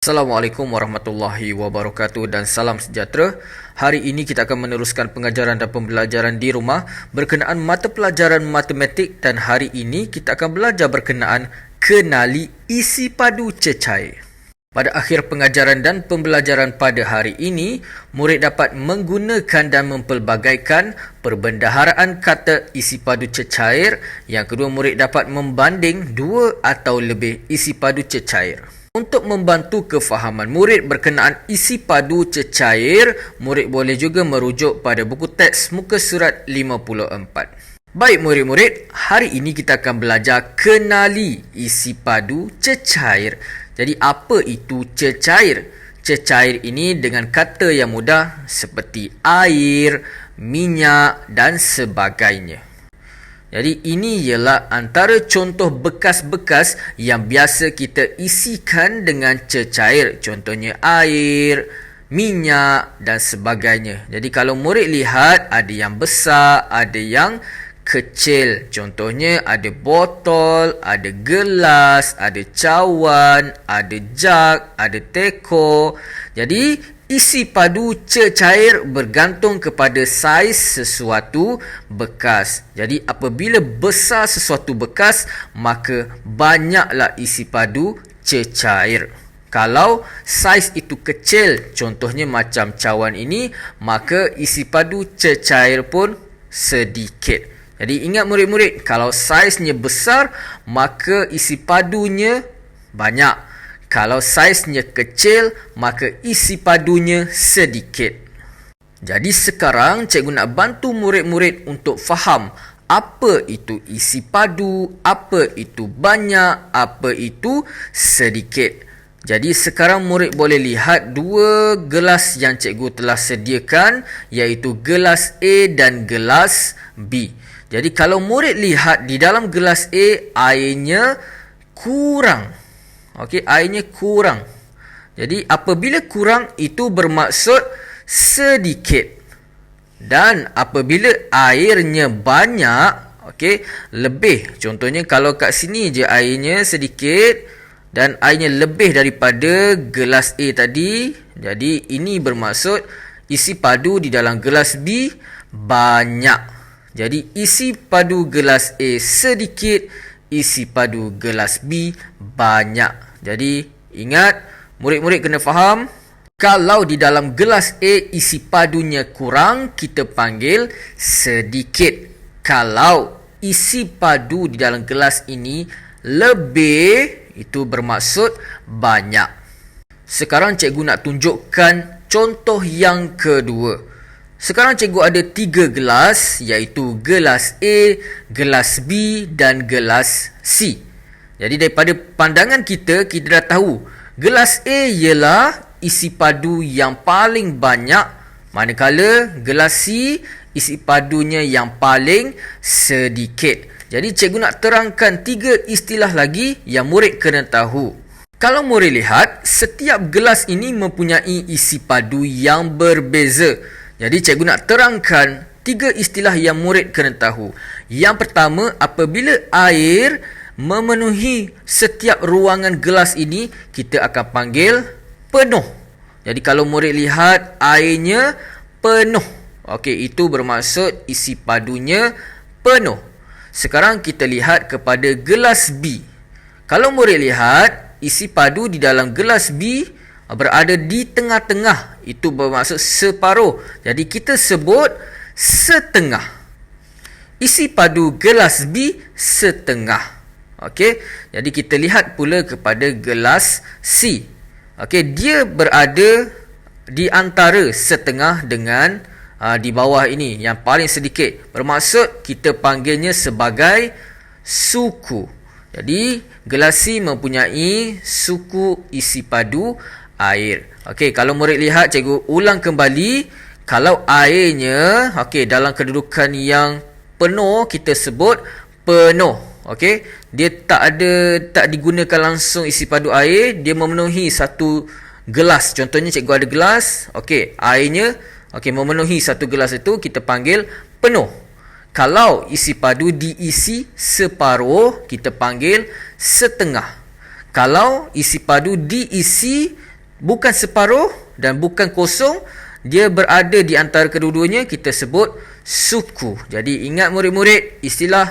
Assalamualaikum warahmatullahi wabarakatuh dan salam sejahtera. Hari ini kita akan meneruskan pengajaran dan pembelajaran di rumah berkenaan mata pelajaran matematik, dan hari ini kita akan belajar berkenaan kenali isi padu cecair. Pada akhir pengajaran dan pembelajaran pada hari ini, murid dapat menggunakan dan mempelbagaikan perbendaharaan kata isi padu cecair. Yang kedua, murid dapat membanding dua atau lebih isi padu cecair. Untuk membantu kefahaman murid berkenaan isi padu cecair, murid boleh juga merujuk pada buku teks muka surat 54. Baik murid-murid, hari ini kita akan belajar kenali isi padu cecair. Jadi apa itu cecair? Cecair ini dengan kata yang mudah seperti air, minyak dan sebagainya. Jadi ini ialah antara contoh bekas-bekas yang biasa kita isikan dengan cecair. Contohnya air, minyak dan sebagainya. Jadi kalau murid lihat, ada yang besar, ada yang kecil. Contohnya ada botol, ada gelas, ada cawan, ada jug, ada teko. Jadi isi padu cecair bergantung kepada saiz sesuatu bekas. Jadi apabila besar sesuatu bekas, maka banyaklah isi padu cecair. Kalau saiz itu kecil, contohnya macam cawan ini, maka isi padu cecair pun sedikit. Jadi ingat murid-murid, kalau saiznya besar, maka isi padunya banyak. Kalau saiznya kecil, maka isi padunya sedikit. Jadi sekarang cikgu nak bantu murid-murid untuk faham apa itu isi padu, apa itu banyak, apa itu sedikit. Jadi sekarang murid boleh lihat dua gelas yang cikgu telah sediakan, iaitu gelas A dan gelas B. Jadi kalau murid lihat di dalam gelas A, airnya kurang. Okey, airnya kurang. Jadi apabila kurang, itu bermaksud sedikit. Dan apabila airnya banyak, okey, lebih. Contohnya kalau kat sini je airnya sedikit dan airnya lebih daripada gelas A tadi, jadi ini bermaksud isi padu di dalam gelas B banyak. Jadi isi padu gelas A sedikit, isi padu gelas B banyak. Jadi ingat, murid-murid kena faham, kalau di dalam gelas A isi padunya kurang, kita panggil sedikit. Kalau isi padu di dalam gelas ini lebih, itu bermaksud banyak. Sekarang cikgu nak tunjukkan contoh yang kedua. Sekarang cikgu ada 3 gelas, iaitu gelas A, gelas B dan gelas C. Jadi daripada pandangan kita dah tahu gelas A ialah isi padu yang paling banyak, manakala gelas C isi padunya yang paling sedikit. Jadi cikgu nak terangkan 3 istilah lagi yang murid kena tahu. Kalau murid lihat, setiap gelas ini mempunyai isi padu yang berbeza. Jadi cikgu nak terangkan 3 istilah yang murid kena tahu. Yang pertama, apabila air memenuhi setiap ruangan gelas ini, kita akan panggil penuh. Jadi kalau murid lihat airnya penuh, okey, itu bermaksud isi padunya penuh. Sekarang kita lihat kepada gelas B. Kalau murid lihat isi padu di dalam gelas B berada di tengah-tengah, itu bermaksud separuh. Jadi kita sebut setengah. Isi padu gelas B setengah. Okey, jadi kita lihat pula kepada gelas C. Okey, dia berada di antara setengah dengan di bawah ini, yang paling sedikit. Bermaksud kita panggilnya sebagai suku. Jadi gelas C mempunyai suku isi padu air. Okey, kalau murid lihat, cikgu ulang kembali. Kalau airnya dalam kedudukan yang penuh, kita sebut penuh. Okey, dia tak digunakan langsung isi padu air, dia memenuhi satu gelas. Contohnya cikgu ada gelas, airnya memenuhi satu gelas, itu kita panggil penuh. Kalau isi padu diisi separuh, kita panggil setengah. Kalau isi padu diisi bukan separuh dan bukan kosong, dia berada di antara kedua-duanya, kita sebut suku. Jadi ingat murid-murid,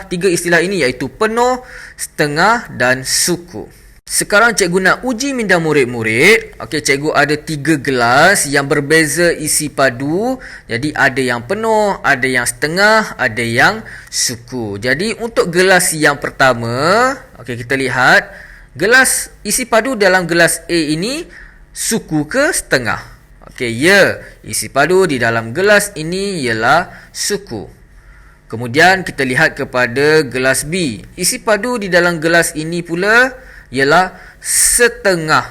tiga istilah ini iaitu penuh, setengah dan suku. Sekarang cikgu nak uji minda murid-murid. Okey, cikgu ada 3 gelas yang berbeza isi padu. Jadi ada yang penuh, ada yang setengah, ada yang suku. Jadi untuk gelas yang pertama, okey, kita lihat gelas isi padu dalam gelas A ini suku ke setengah? Okey, ya, isi padu di dalam gelas ini ialah suku. Kemudian kita lihat kepada gelas B. Isi padu di dalam gelas ini pula ialah setengah.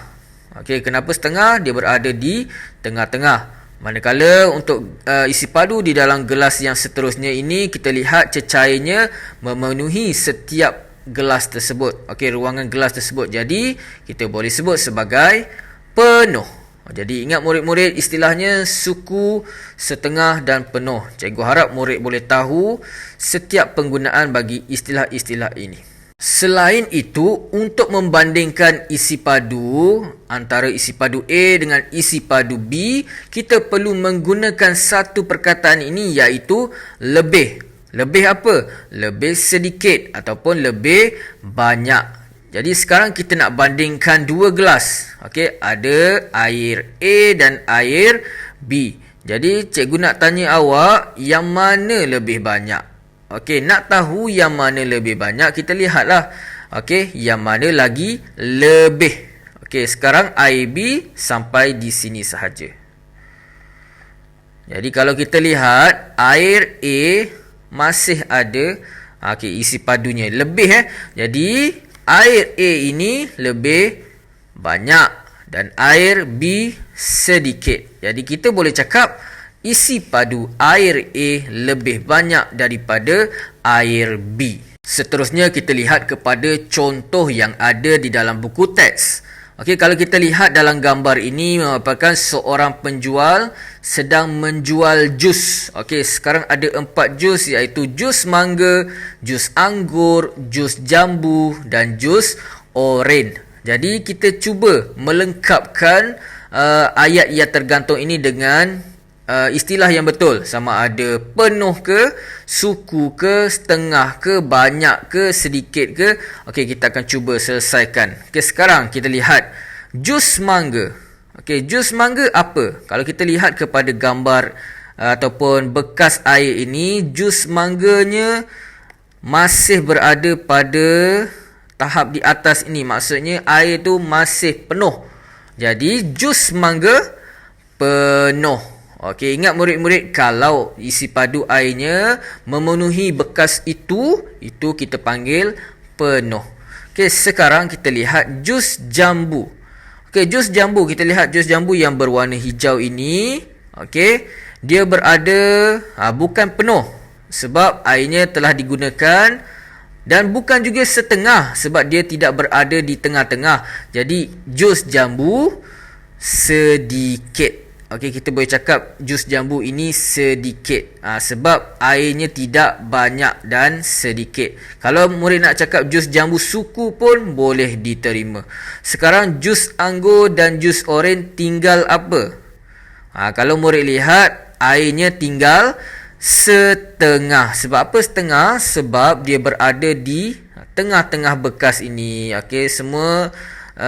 Okey, kenapa setengah? Dia berada di tengah-tengah. Manakala untuk isi padu di dalam gelas yang seterusnya ini, kita lihat cecairnya memenuhi setiap gelas tersebut. Okey, ruangan gelas tersebut. Jadi kita boleh sebut sebagai penuh. Jadi ingat murid-murid, istilahnya suku, setengah dan penuh. Cikgu harap murid boleh tahu setiap penggunaan bagi istilah-istilah ini. Selain itu, untuk membandingkan isi padu antara isi padu A dengan isi padu B, kita perlu menggunakan satu perkataan ini iaitu lebih. Lebih apa? Lebih sedikit ataupun lebih banyak. Jadi sekarang kita nak bandingkan dua gelas. Okey, ada air A dan air B. Jadi cikgu nak tanya awak, yang mana lebih banyak? Okey, nak tahu yang mana lebih banyak, kita lihatlah. Okey, yang mana lagi lebih. Okey, sekarang air B sampai di sini sahaja. Jadi kalau kita lihat air A masih ada isi padunya lebih Jadi air A ini lebih banyak dan air B sedikit. Jadi kita boleh cakap isi padu air A lebih banyak daripada air B. Seterusnya kita lihat kepada contoh yang ada di dalam buku teks. Okey, kalau kita lihat dalam gambar ini merupakan seorang penjual sedang menjual jus. Okey, sekarang ada 4 jus iaitu jus mangga, jus anggur, jus jambu dan jus oren. Jadi kita cuba melengkapkan ayat yang tergantung ini dengan istilah yang betul, sama ada penuh ke, suku ke, setengah ke, banyak ke, sedikit ke. Okey, kita akan cuba selesaikan. Okey, sekarang kita lihat jus mangga. Okey, jus mangga apa? Kalau kita lihat kepada gambar ataupun bekas air ini, jus mangganya masih berada pada tahap di atas ini. Maksudnya air tu masih penuh. Jadi jus mangga penuh. Okey, ingat murid-murid, kalau isi padu airnya memenuhi bekas itu kita panggil penuh. Okey, sekarang kita lihat jus jambu. Okey, jus jambu, kita lihat jus jambu yang berwarna hijau ini. Okey, dia berada bukan penuh sebab airnya telah digunakan, dan bukan juga setengah sebab dia tidak berada di tengah-tengah. Jadi jus jambu sedikit. Okey, kita boleh cakap jus jambu ini sedikit sebab airnya tidak banyak dan sedikit. Kalau murid nak cakap jus jambu suku pun boleh diterima. Sekarang jus anggur dan jus oren tinggal apa? Kalau murid lihat, airnya tinggal setengah. Sebab apa setengah? Sebab dia berada di tengah-tengah bekas ini. Okey, semua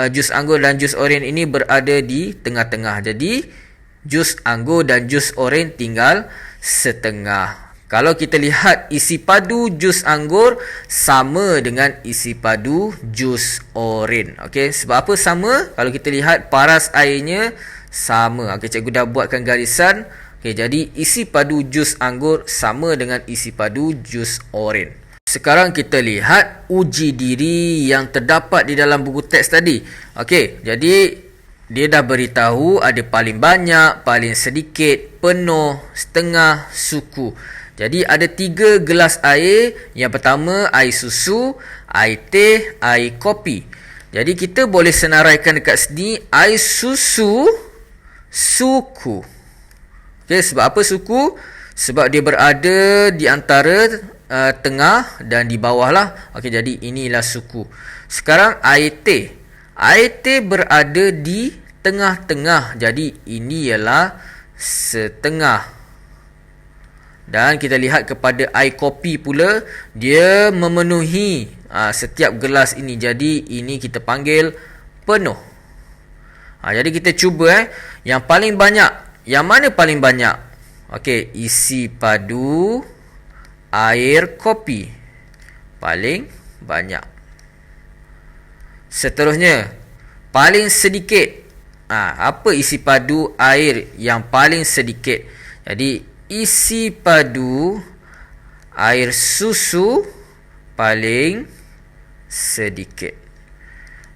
jus anggur dan jus oren ini berada di tengah-tengah. Jadi jus anggur dan jus oren tinggal setengah. Kalau kita lihat isi padu jus anggur sama dengan isi padu jus oren. Okey, sebab apa sama? Kalau kita lihat paras airnya sama. Okey, cikgu dah buatkan garisan. Okey, jadi isi padu jus anggur sama dengan isi padu jus oren. Sekarang kita lihat uji diri yang terdapat di dalam buku teks tadi. Okey, jadi dia dah beritahu ada paling banyak, paling sedikit, penuh, setengah, suku. Jadi ada 3 gelas air. Yang pertama air susu, air teh, air kopi. Jadi kita boleh senaraikan dekat sini air susu suku. Okey, sebab apa suku? Sebab dia berada di antara tengah dan di bawah lah. Okey, jadi inilah suku. Sekarang air teh. Air teh berada di tengah-tengah. Jadi ini ialah setengah. Dan kita lihat kepada air kopi pula, dia memenuhi setiap gelas ini. Jadi ini kita panggil penuh. Jadi kita cuba yang paling banyak. Yang mana paling banyak? Okey, isi padu air kopi paling banyak. Seterusnya, paling sedikit. Apa isi padu air yang paling sedikit? Jadi isi padu air susu paling sedikit.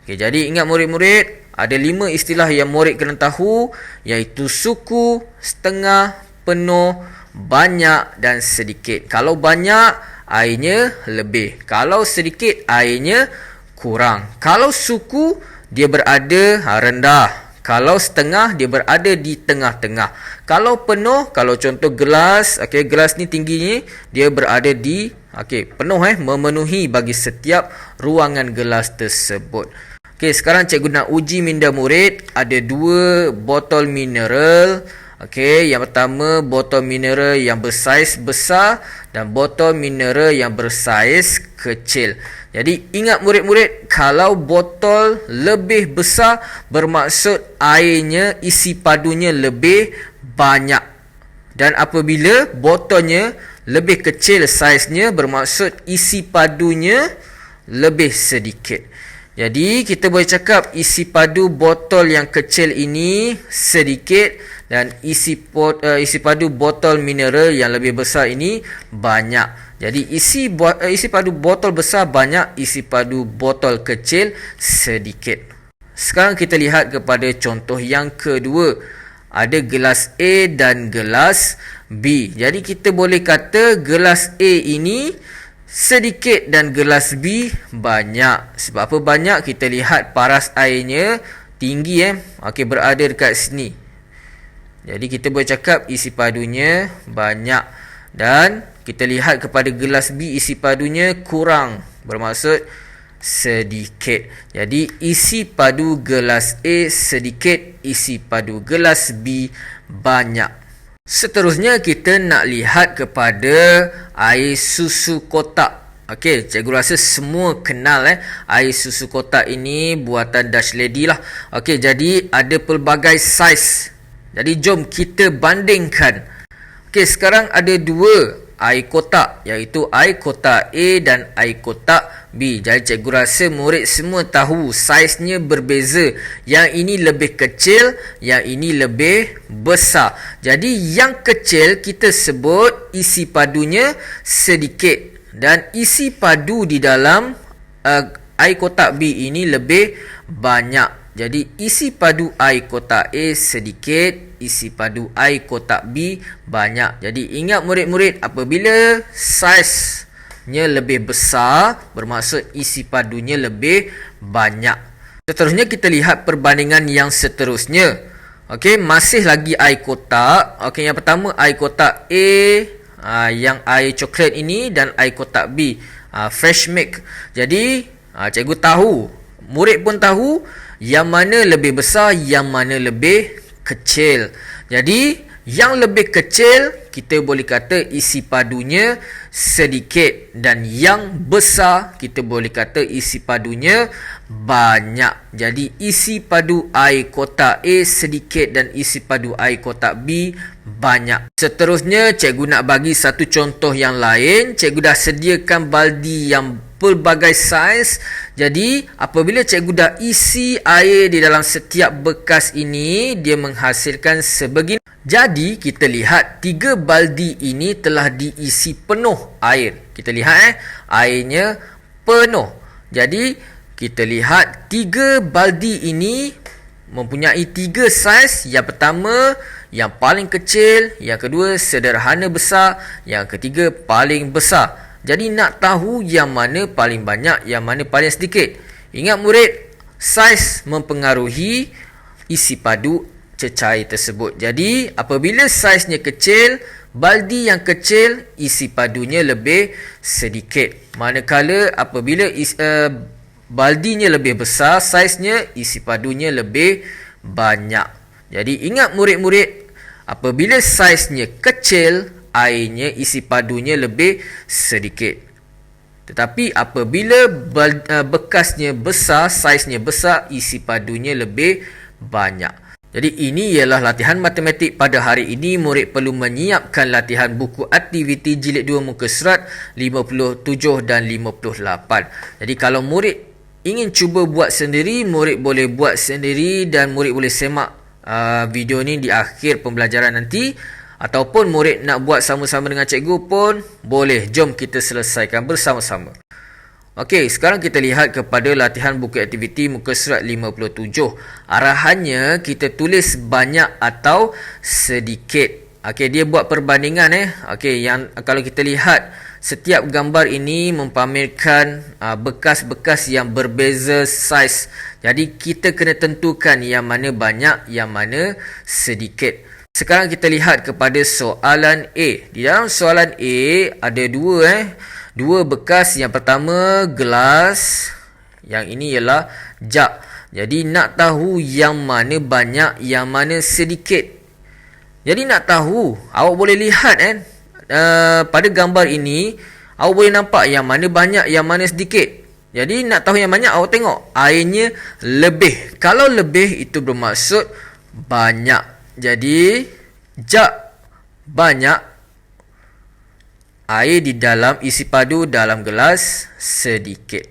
Okey, jadi ingat murid-murid, ada 5 istilah yang murid kena tahu, iaitu suku, setengah, penuh, banyak dan sedikit. Kalau banyak, airnya lebih. Kalau sedikit, airnya kurang. Kalau suku, dia berada rendah. Kalau setengah, dia berada di tengah-tengah. Kalau penuh, kalau contoh gelas, gelas ni tingginya, dia berada di penuh, memenuhi bagi setiap ruangan gelas tersebut. Sekarang cikgu nak uji minda murid. Ada 2 botol mineral. Yang pertama, botol mineral yang bersaiz besar dan botol mineral yang bersaiz kecil. Jadi ingat murid-murid, kalau botol lebih besar bermaksud airnya, isi padunya lebih banyak. Dan apabila botolnya lebih kecil saiznya, bermaksud isi padunya lebih sedikit. Jadi kita boleh cakap isi padu botol yang kecil ini sedikit dan isi padu botol mineral yang lebih besar ini banyak. Jadi isi padu botol besar banyak, isi padu botol kecil sedikit. Sekarang kita lihat kepada contoh yang kedua. Ada gelas A dan gelas B. Jadi kita boleh kata gelas A ini sedikit dan gelas B banyak. Sebab apa banyak? Kita lihat paras airnya tinggi, berada dekat sini. Jadi kita boleh cakap isi padunya banyak. Dan kita lihat kepada gelas B, isi padunya kurang, bermaksud sedikit. Jadi isi padu gelas A sedikit, isi padu gelas B banyak. Seterusnya kita nak lihat kepada air susu kotak. Cikgu rasa semua kenal air susu kotak ini buatan Dutch Lady lah. Jadi ada pelbagai saiz. Jadi jom kita bandingkan. Sekarang ada 2 air kotak, iaitu air kotak A dan air kotak B. Jadi cikgu rasa murid semua tahu saiznya berbeza. Yang ini lebih kecil, yang ini lebih besar. Jadi yang kecil kita sebut isi padunya sedikit, dan isi padu di dalam air kotak B ini lebih banyak. Jadi isi padu air kotak A sedikit, isi padu air kotak B banyak. Jadi ingat murid-murid, apabila saiznya lebih besar, bermaksud isi padunya lebih banyak. Seterusnya kita lihat perbandingan yang seterusnya. Masih lagi air kotak. Yang pertama air kotak A, yang air coklat ini, dan air kotak B, fresh milk. Jadi cikgu tahu, murid pun tahu yang mana lebih besar, yang mana lebih kecil. Jadi yang lebih kecil kita boleh kata isi padunya sedikit, dan yang besar kita boleh kata isi padunya banyak. Jadi isi padu air kotak A sedikit dan isi padu air kotak B banyak. Seterusnya cikgu nak bagi satu contoh yang lain. Cikgu dah sediakan baldi yang pelbagai saiz. Jadi apabila cikgu dah isi air di dalam setiap bekas ini, dia menghasilkan sebegini. Jadi kita lihat 3 baldi ini telah diisi penuh air. Kita lihat airnya penuh. Jadi kita lihat 3 baldi ini mempunyai 3 saiz. Yang pertama yang paling kecil, yang kedua sederhana besar, yang ketiga paling besar. Jadi nak tahu yang mana paling banyak, yang mana paling sedikit. Ingat murid, saiz mempengaruhi isi padu cecair tersebut. Jadi apabila saiznya kecil, baldi yang kecil isi padunya lebih sedikit. Manakala apabila baldinya lebih besar saiznya, isi padunya lebih banyak. Jadi ingat murid-murid, apabila saiznya kecil, airnya, isi padunya lebih sedikit. Tetapi apabila bekasnya besar, saiznya besar, isi padunya lebih banyak. Jadi ini ialah latihan matematik pada hari ini. Murid perlu menyiapkan latihan buku aktiviti jilid 2 muka surat 57 dan 58. Jadi kalau murid ingin cuba buat sendiri, murid boleh buat sendiri dan murid boleh semak video ni di akhir pembelajaran nanti. Ataupun murid nak buat sama-sama dengan cikgu pun boleh. Jom kita selesaikan bersama-sama. Okey, sekarang kita lihat kepada latihan buku aktiviti muka surat 57. Arahannya kita tulis banyak atau sedikit. Okey, dia buat perbandingan Okey, yang kalau kita lihat setiap gambar ini mempamerkan bekas-bekas yang berbeza saiz. Jadi kita kena tentukan yang mana banyak, yang mana sedikit. Sekarang kita lihat kepada soalan A. Di dalam soalan A ada dua bekas. Yang pertama gelas, yang ini ialah jug. Jadi nak tahu yang mana banyak, yang mana sedikit. Jadi nak tahu, awak boleh lihat pada gambar ini awak boleh nampak yang mana banyak, yang mana sedikit. Jadi nak tahu yang banyak, awak tengok airnya lebih. Kalau lebih itu bermaksud banyak. Jadi jug banyak, air di dalam isi padu dalam gelas sedikit.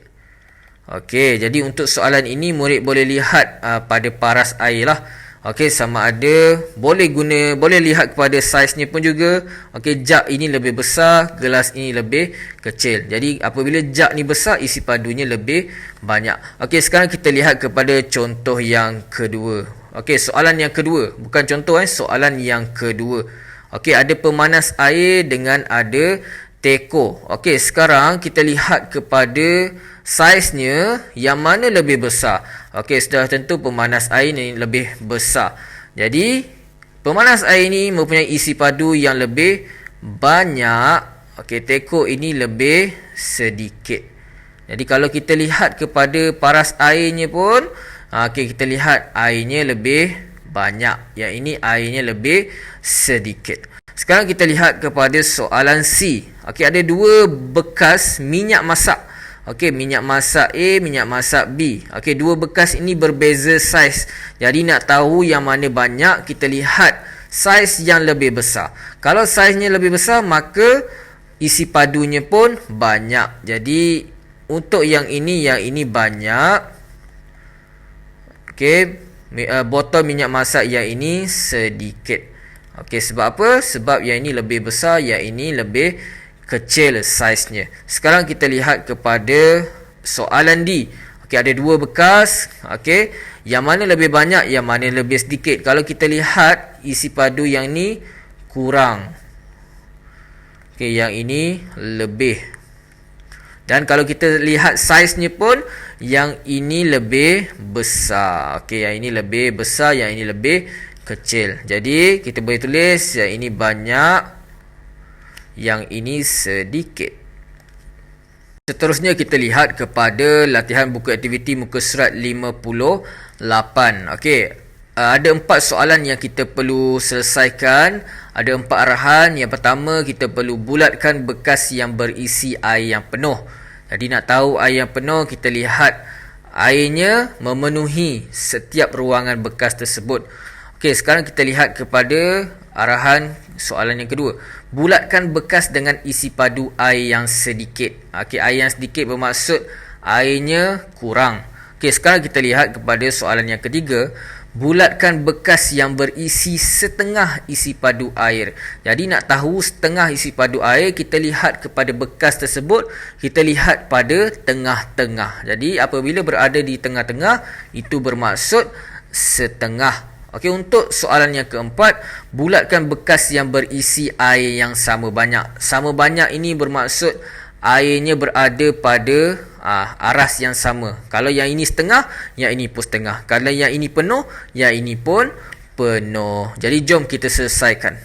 Okey, jadi untuk soalan ini murid boleh lihat pada paras air lah. Okey, sama ada boleh lihat kepada saiznya pun juga. Okey, jug ini lebih besar, gelas ini lebih kecil. Jadi apabila jug ni besar, isi padunya lebih banyak. Okey, sekarang kita lihat kepada contoh yang kedua. Okey, soalan yang kedua, bukan contoh soalan yang kedua. Okey, ada pemanas air dengan ada teko. Okey, sekarang kita lihat kepada saiznya yang mana lebih besar. Okey, sudah tentu pemanas air ini lebih besar. Jadi, pemanas air ini mempunyai isi padu yang lebih banyak. Okey, teko ini lebih sedikit. Jadi, kalau kita lihat kepada paras airnya pun, okey, kita lihat airnya lebih banyak. Yang ini airnya lebih sedikit. Sekarang kita lihat kepada soalan C. Okey, ada dua bekas minyak masak. Okey, minyak masak A, minyak masak B. Okey, dua bekas ini berbeza saiz. Jadi nak tahu yang mana banyak, kita lihat saiz yang lebih besar. Kalau saiznya lebih besar, maka isi padunya pun banyak. Jadi untuk yang ini banyak. Okey, botol minyak masak yang ini sedikit. Okey, sebab apa? Sebab yang ini lebih besar, yang ini lebih kecil saiznya. Sekarang kita lihat kepada soalan D. Okey, ada dua bekas. Okey, yang mana lebih banyak, yang mana lebih sedikit. Kalau kita lihat isi padu yang ni kurang. Okey, yang ini lebih. Dan kalau kita lihat saiznya pun, yang ini lebih besar. Okey, yang ini lebih besar, yang ini lebih kecil. Jadi kita boleh tulis yang ini banyak, yang ini sedikit. Seterusnya kita lihat kepada latihan buku aktiviti muka surat 58. Okey, ada 4 soalan yang kita perlu selesaikan. Ada 4 arahan. Yang pertama, kita perlu bulatkan bekas yang berisi air yang penuh. Jadi nak tahu air yang penuh, kita lihat airnya memenuhi setiap ruangan bekas tersebut. Okey, sekarang kita lihat kepada arahan soalan yang kedua. Bulatkan bekas dengan isi padu air yang sedikit. Okey, air yang sedikit bermaksud airnya kurang. Okey, sekarang kita lihat kepada soalan yang ketiga. Bulatkan bekas yang berisi setengah isi padu air. Jadi nak tahu setengah isi padu air, kita lihat kepada bekas tersebut, kita lihat pada tengah-tengah. Jadi apabila berada di tengah-tengah, itu bermaksud setengah. Okey, untuk soalan yang keempat, bulatkan bekas yang berisi air yang sama banyak. Sama banyak ini bermaksud airnya berada pada aras yang sama. Kalau yang ini setengah, yang ini pun setengah. Kalau yang ini penuh, yang ini pun penuh. Jadi jom kita selesaikan.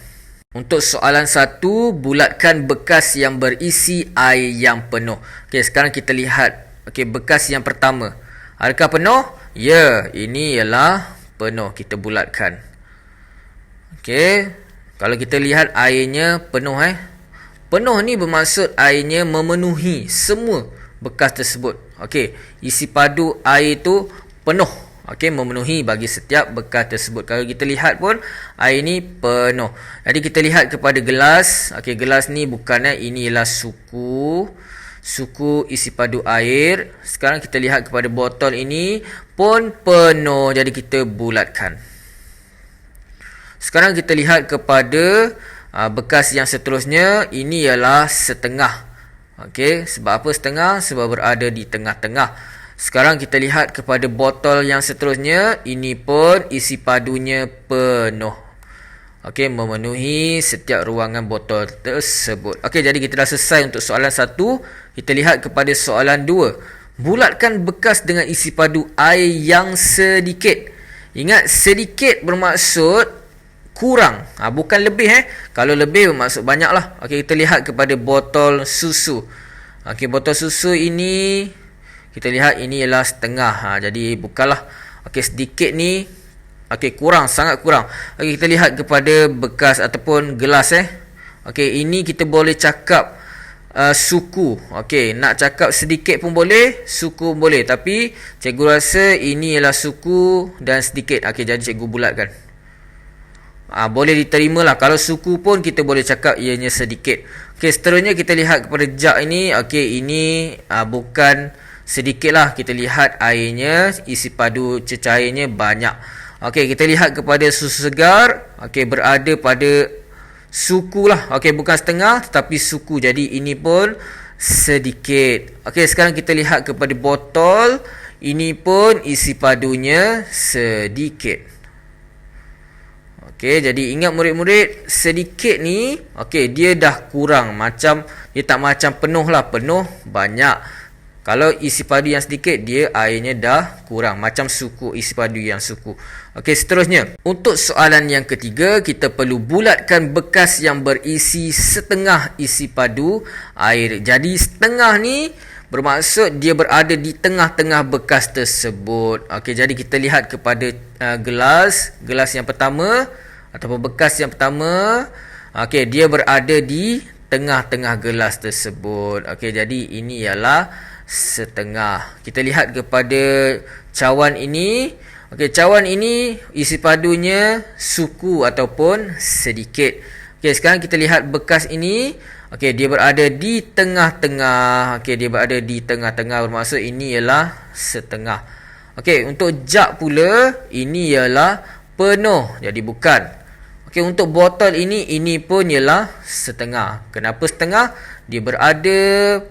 Untuk soalan 1, bulatkan bekas yang berisi air yang penuh. Okey, sekarang kita lihat. Okey, bekas yang pertama. Adakah penuh? Ya, ini ialah penuh. Kita bulatkan. Okey. Kalau kita lihat airnya penuh Penuh ni bermaksud airnya memenuhi semua bekas tersebut. Okey, isi padu air tu penuh. Okey, memenuhi bagi setiap bekas tersebut. Kalau kita lihat pun air ni penuh. Jadi kita lihat kepada gelas. Okey, gelas ni bukannya ini ialah suku isi padu air. Sekarang kita lihat kepada botol ini pun penuh. Jadi kita bulatkan. Sekarang kita lihat kepada bekas yang seterusnya. Ini ialah setengah. Okey, sebab apa setengah? Sebab berada di tengah-tengah. Sekarang kita lihat kepada botol yang seterusnya. Ini pun isi padunya penuh. Okey, memenuhi setiap ruangan botol tersebut. Okey, jadi kita dah selesai untuk soalan 1. Kita lihat kepada soalan 2. Bulatkan bekas dengan isi padu air yang sedikit. Ingat, sedikit bermaksud kurang, bukan lebih. Kalau lebih bermaksud banyak lah. Okey, kita lihat kepada botol susu. Okey, botol susu ini kita lihat ini ialah setengah. Jadi bukanlah. Okey, sedikit ni okey, kurang, sangat kurang. Okey, kita lihat kepada bekas ataupun gelas. Okey, ini kita boleh cakap suku. Okey, nak cakap sedikit pun boleh, suku pun boleh. Tapi cikgu rasa ini ialah suku dan sedikit. Okey, jadi cikgu bulatkan. Boleh diterima lah. Kalau suku pun kita boleh cakap ianya sedikit. Okey, seterusnya kita lihat kepada jug ini. Okey, ini bukan sedikit lah. Kita lihat airnya, isi padu cecairnya banyak. Okey, kita lihat kepada susu segar. Okey, berada pada suku lah. Okey, bukan setengah tetapi suku. Jadi ini pun sedikit. Okey, sekarang kita lihat kepada botol. Ini pun isi padunya sedikit. Okey, jadi ingat murid-murid, sedikit ni okey, dia dah kurang, macam dia tak macam penuh lah, penuh banyak. Kalau isi padu yang sedikit, dia airnya dah kurang, macam suku, isi padu yang suku. Okey, seterusnya untuk soalan yang ketiga, kita perlu bulatkan bekas yang berisi setengah isi padu air. Jadi setengah ni bermaksud dia berada di tengah-tengah bekas tersebut. Okey, jadi kita lihat kepada gelas yang pertama ataupun bekas yang pertama. Okey, dia berada di tengah-tengah gelas tersebut. Okey, jadi ini ialah setengah. Kita lihat kepada cawan ini. Okey, cawan ini isi padunya suku ataupun sedikit. Okey, sekarang kita lihat bekas ini. Okey, dia berada di tengah-tengah. Okey, dia berada di tengah-tengah bermaksud ini ialah setengah. Okey, untuk jug pula ini ialah penuh. Jadi bukan. Okey, untuk botol ini pun ialah setengah. Kenapa setengah? Dia berada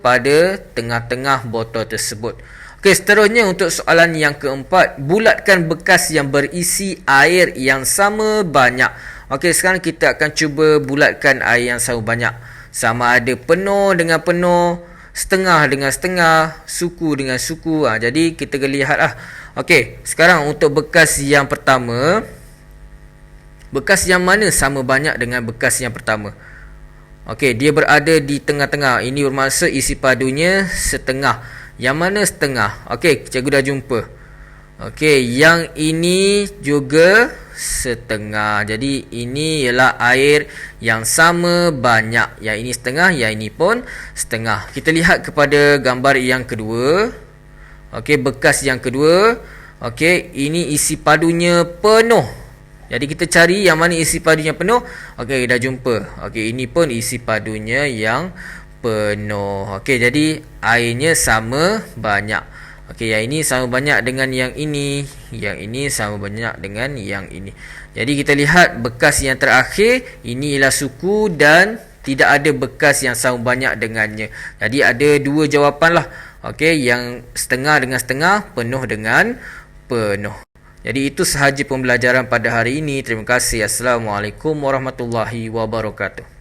pada tengah-tengah botol tersebut. Okey, seterusnya untuk soalan yang keempat, bulatkan bekas yang berisi air yang sama banyak. Okey, sekarang kita akan cuba bulatkan air yang sama banyak. Sama ada penuh dengan penuh, setengah dengan setengah, suku dengan suku. Jadi kita lihat lah. Okey, sekarang untuk bekas yang pertama, bekas yang mana sama banyak dengan bekas yang pertama? Okey, dia berada di tengah-tengah. Ini bermaksud isi padunya setengah. Yang mana setengah? Okey, cikgu dah jumpa. Okey, yang ini juga setengah. Jadi ini ialah air yang sama banyak. Yang ini setengah, yang ini pun setengah. Kita lihat kepada gambar yang kedua. Okey, bekas yang kedua. Okey, ini isi padunya penuh. Jadi kita cari yang mana isi padunya penuh. Okey, dah jumpa. Okey, ini pun isi padunya yang penuh. Okey, jadi airnya sama banyak. Okey, yang ini sama banyak dengan yang ini. Yang ini sama banyak dengan yang ini. Jadi kita lihat bekas yang terakhir, ini ialah suku dan tidak ada bekas yang sama banyak dengannya. Jadi ada dua jawapan lah. Okey, yang setengah dengan setengah, penuh dengan penuh. Jadi itu sahaja pembelajaran pada hari ini. Terima kasih. Assalamualaikum warahmatullahi wabarakatuh.